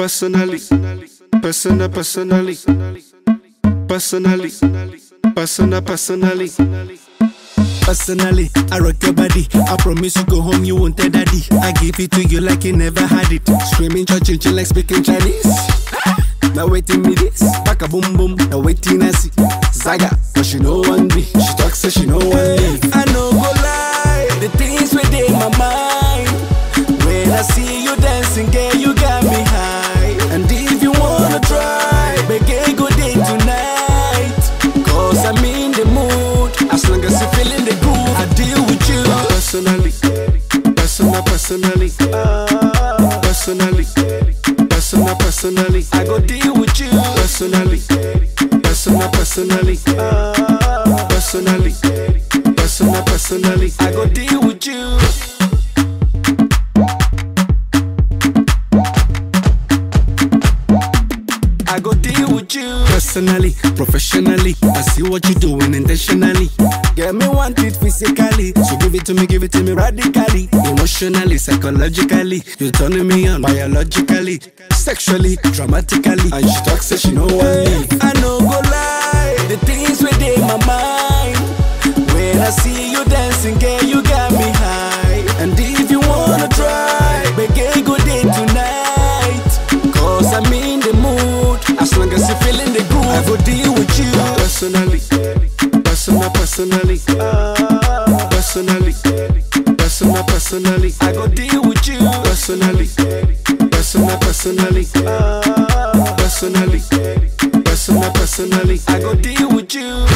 personally, personally, Personally, I rock your body. I promise you go home, you won't tell daddy. I give it to you like you never had it. Screaming, churching, like speaking Chinese. Now waiting me this, back a boom boom. Now waiting I see Zaga, but she know one me. She talks so she know one me. I know go lie, the things within my mind. When I see you dancing, girl, you got me high. And if you wanna try, make a good day tonight. Cause I'm in the mood, as long as you're feeling the groove, I deal with you. personally, personally, I go deal with you. personally, personally, I go deal with you. I go deal with you. Personally, professionally, I see what you're doing intentionally. Get me want it physically, so give it to me radically. Emotionally, psychologically, you're turning me on biologically, sexually, dramatically. And she talks so she know what me. I know go lie, the things within my mind. When I see you dancing, girl, you got me high. And if you wanna try, make a good day tonight. Cause I'm in the mood, as long as you're feeling the groove, I go deal with you. personally, personally, I go deal with you. personally, personally, I go deal with you.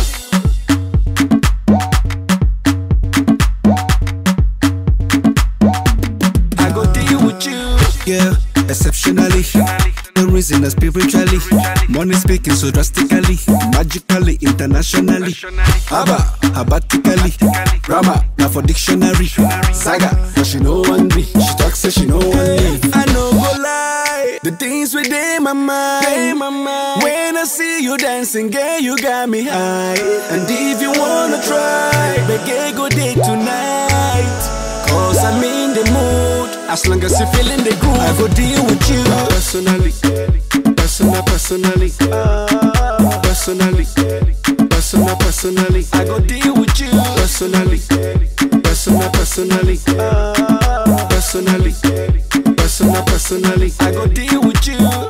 I go deal with you. Yeah, exceptionally. No reason spiritually. Money speaking so drastically, magically, internationally. Abatically. Grammar, now for dictionary. Saga, but she know one me. She talks so she know one me. I know go lie, the things within my mind. When I see you dancing, girl, you got me high. And if you wanna try, make a good day tonight. Cause I'm in the mood, as long as you're feeling the groove, I go deal with you. personally, I go deal with you. personally, I go deal with you.